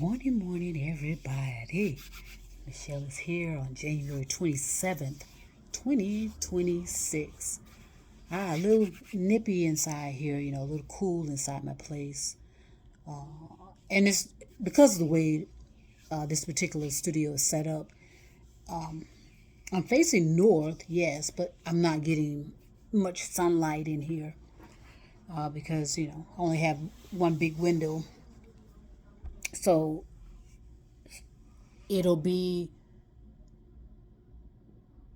Morning, everybody. Michelle is here on January 27th, 2026. A little nippy inside here, a little cool inside my place. And it's because of the way this particular studio is set up. I'm facing north, yes, but I'm not getting much sunlight in here because, I only have one big window. So it'll be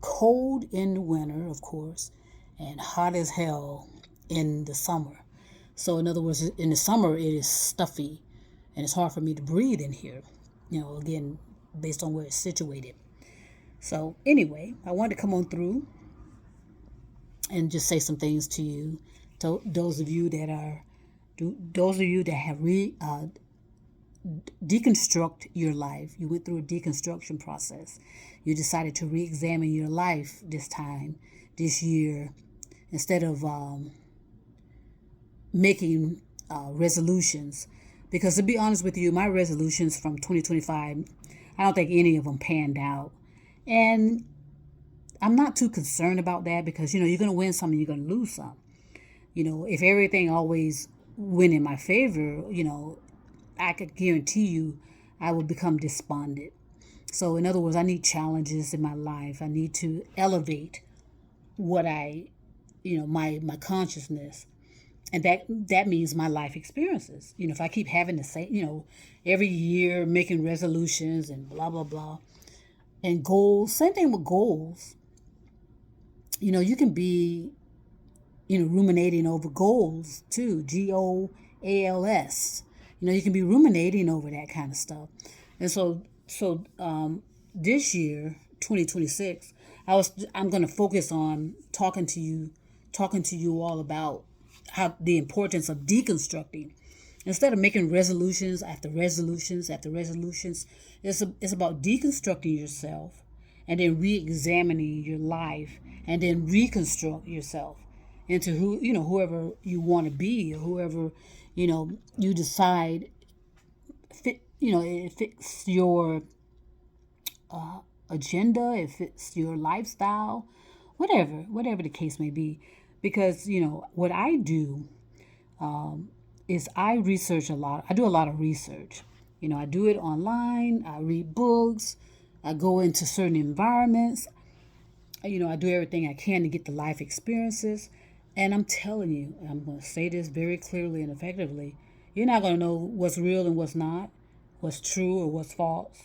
cold in the winter, of course, and hot as hell in the summer. So, in other words, in the summer, it is stuffy and it's hard for me to breathe in here, again, based on where it's situated. So, anyway, I wanted to come on through and just say some things to you, to those of you that are, those of you that have deconstruct your life. You went through a deconstruction process. You decided to re-examine your life this year, instead of making resolutions. Because to be honest with you, my resolutions from 2025, I don't think any of them panned out. And I'm not too concerned about that because, you're going to win some and you're going to lose some. If everything always went in my favor, I could guarantee you I will become despondent. So in other words, I need challenges in my life. I need to elevate what my consciousness. And that means my life experiences. If I keep having to say, every year making resolutions and blah, blah, blah. And goals, same thing with goals. You can be, ruminating over goals too. GOALS. You can be ruminating over that kind of stuff. And so this year, 2026, I'm going to focus on talking to you all about how the importance of deconstructing. Instead of making resolutions after resolutions after resolutions, it's about deconstructing yourself and then re-examining your life and then reconstruct yourself into whoever you want to be, or whoever you decide it fits your agenda, it fits your lifestyle, whatever the case may be. Because what I do is I research a lot. I do a lot of research. I do it online. I read books. I go into certain environments. I do everything I can to get the life experiences. And I'm telling you, I'm going to say this very clearly and effectively, you're not going to know what's real and what's not, what's true or what's false.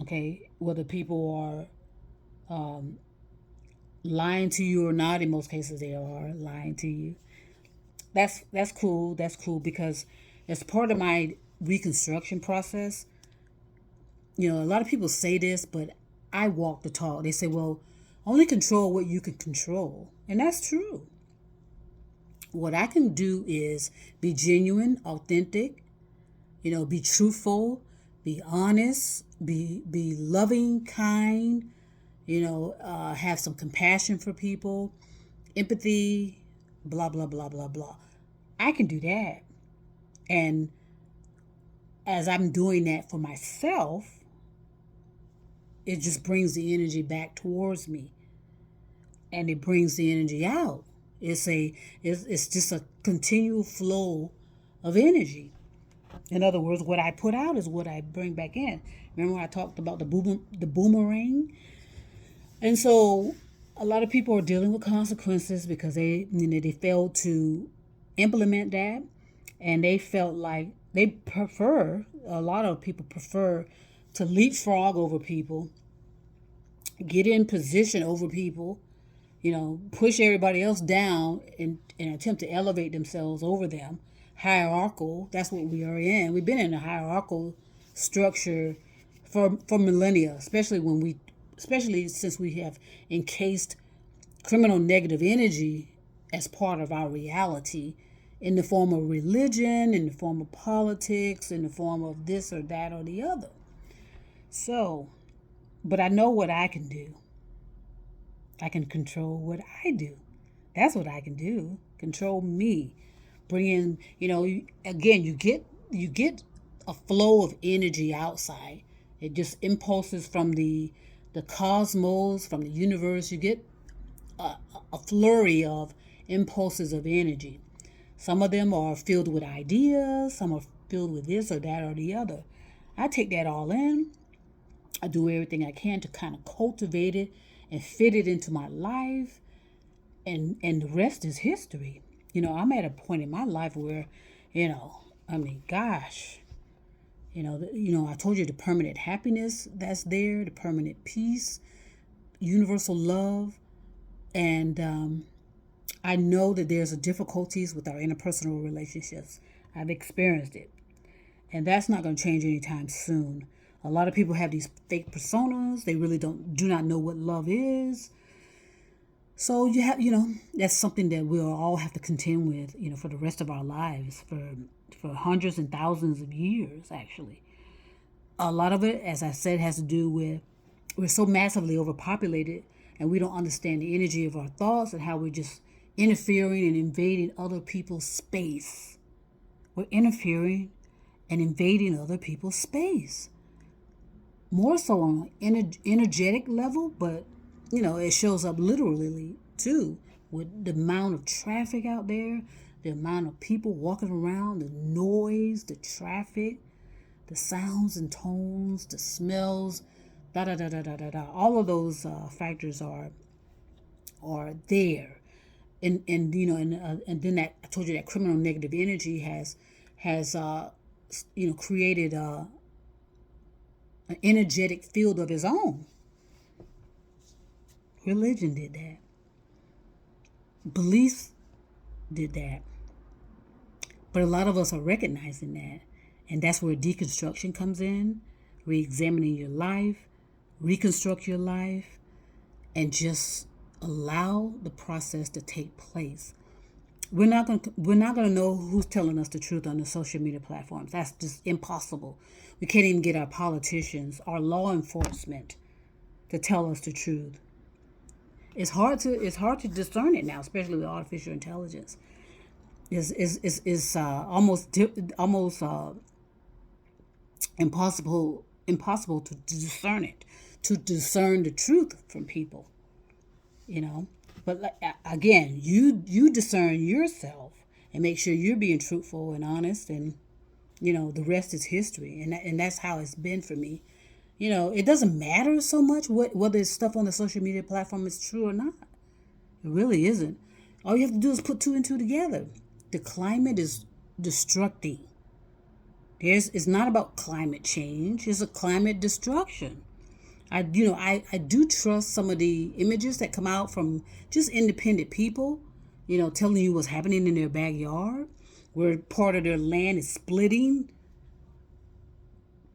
Okay? Whether people are lying to you or not. In most cases, they are lying to you. That's cool. That's cool because as part of my reconstruction process, a lot of people say this, but I walk the talk. They say, well, only control what you can control. And that's true. What I can do is be genuine, authentic, be truthful, be honest, be loving, kind, have some compassion for people, empathy, blah, blah, blah, blah, blah. I can do that. And as I'm doing that for myself, it just brings the energy back towards me. And it brings the energy out. It's just a continual flow of energy. In other words, what I put out is what I bring back in. Remember when I talked about the boomerang? And so a lot of people are dealing with consequences because they failed to implement that, and they felt like a lot of people prefer to leapfrog over people, get in position over people, push everybody else down and attempt to elevate themselves over them. Hierarchical, that's what we are in. We've been in a hierarchical structure for millennia, especially since we have encased criminal negative energy as part of our reality in the form of religion, in the form of politics, in the form of this or that or the other. So, but I know what I can do. I can control what I do. That's what I can do. Control me. Bring in, again, you get a flow of energy outside. It just impulses from the cosmos, from the universe. You get a flurry of impulses of energy. Some of them are filled with ideas, some are filled with this or that or the other. I take that all in. I do everything I can to kind of cultivate it and fit it into my life, and the rest is history. I'm at a point in my life where, gosh, I told you the permanent happiness that's there, the permanent peace, universal love, and I know that there's difficulties with our interpersonal relationships. I've experienced it, and that's not going to change anytime soon. A lot of people have these fake personas. They really do not know what love is. So that's something that we'll all have to contend with, for the rest of our lives, for hundreds and thousands of years, actually. A lot of it, as I said, has to do with we're so massively overpopulated, and we don't understand the energy of our thoughts and how we're just interfering and invading other people's space. We're interfering and invading other people's space. More so on an energetic level, but it shows up literally too, with the amount of traffic out there, the amount of people walking around, the noise, the traffic, the sounds and tones, the smells, da da da da da da da. All of those factors are there, and then that I told you that criminal negative energy has created an energetic field of its own. Religion did that. Beliefs did that. But a lot of us are recognizing that. And that's where deconstruction comes in, re-examining your life, reconstruct your life, and just allow the process to take place. We're not going to know who's telling us the truth on the social media platforms. That's just impossible. We can't even get our politicians, our law enforcement, to tell us the truth. It's hard to discern it now, especially with artificial intelligence. It's almost impossible to discern it, to discern the truth from people. But again, you discern yourself and make sure you're being truthful and honest, and the rest is history. And that's how it's been for me. It doesn't matter so much whether stuff on the social media platform is true or not. It really isn't. All you have to do is put two and two together. The climate is destructing. It's not about climate change. It's a climate destruction. I do trust some of the images that come out from just independent people, telling you what's happening in their backyard, where part of their land is splitting,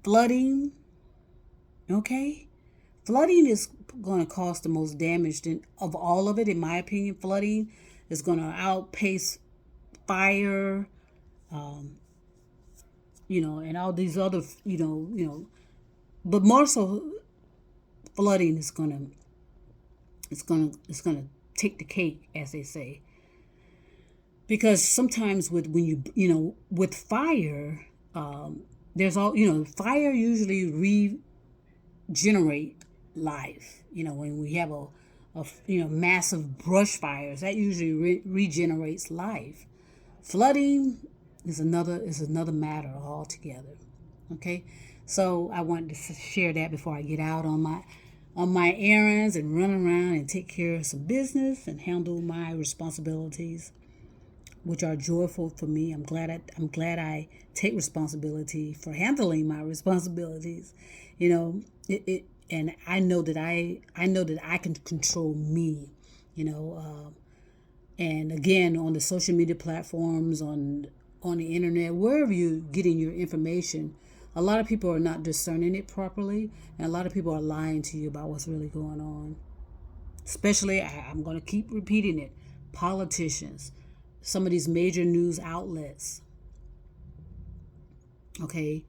flooding. Okay? Flooding is going to cause the most damage of all of it, in my opinion. Flooding is going to outpace fire, and all these other, but more so, flooding is going to take the cake, as they say. Because sometimes with fire, there's fire usually regenerate life. When we have a massive brush fires, that usually regenerates life. Flooding is another matter altogether. Okay, so I wanted to share that before I get out on my errands and run around and take care of some business and handle my responsibilities, which are joyful for me. I'm glad I take responsibility for handling my responsibilities. And I know that I can control me. And again, on the social media platforms, on the internet, wherever you're getting your information, a lot of people are not discerning it properly, and a lot of people are lying to you about what's really going on. Especially, I'm going to keep repeating it, politicians, some of these major news outlets, okay,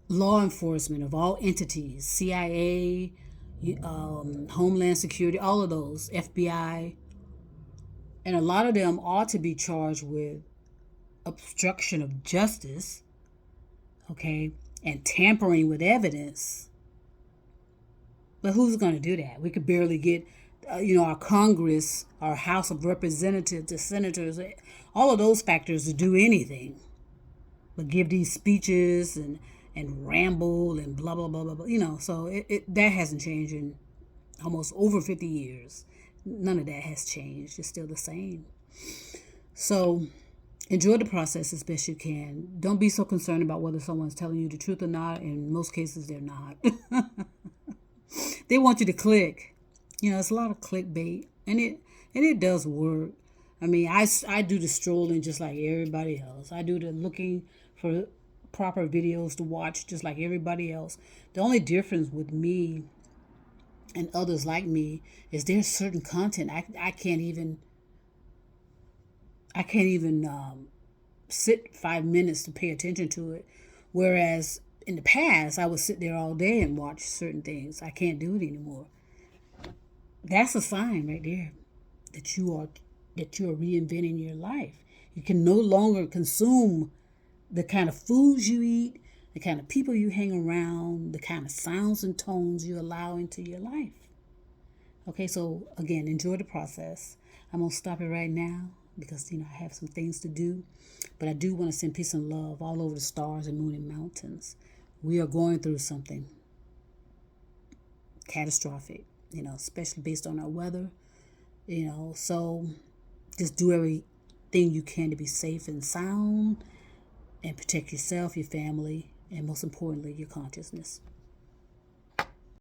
law enforcement of all entities, CIA, Homeland Security, all of those, FBI, and a lot of them ought to be charged with obstruction of justice, okay, and tampering with evidence. But who's going to do that? We could barely get, our Congress, our House of Representatives, the senators, all of those factors to do anything but give these speeches and ramble and blah blah blah blah blah. So that hasn't changed in almost over 50 years. None of that has changed. It's still the same. So enjoy the process as best you can. Don't be so concerned about whether someone's telling you the truth or not. In most cases, they're not. They want you to click. It's a lot of clickbait, and it does work. I mean, I do the strolling just like everybody else. I do the looking for proper videos to watch just like everybody else. The only difference with me and others like me is there's certain content I can't even sit 5 minutes to pay attention to it, whereas in the past I would sit there all day and watch certain things. I can't do it anymore. That's a sign right there that you are reinventing your life. You can no longer consume the kind of foods you eat, the kind of people you hang around, the kind of sounds and tones you allow into your life. Okay, so again, enjoy the process. I'm going to stop it right now because, I have some things to do. But I do want to send peace and love all over the stars and moon and mountains. We are going through something catastrophic, especially based on our weather. So just do everything you can to be safe and sound and protect yourself, your family, and most importantly, your consciousness.